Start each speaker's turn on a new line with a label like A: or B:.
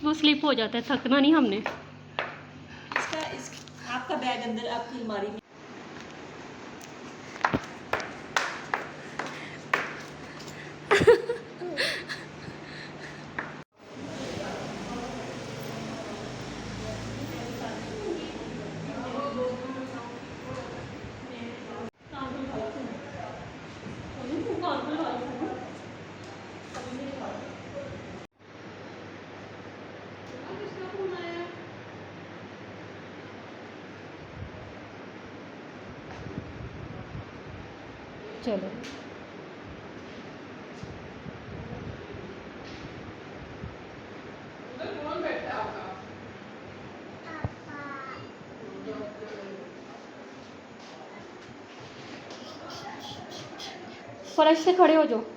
A: वो स्लिप हो जाता है, थकना नहीं हमने।
B: आपका बैग अंदर आपकी अलमारी में।
A: चलो फर्श से खड़े हो जाओ।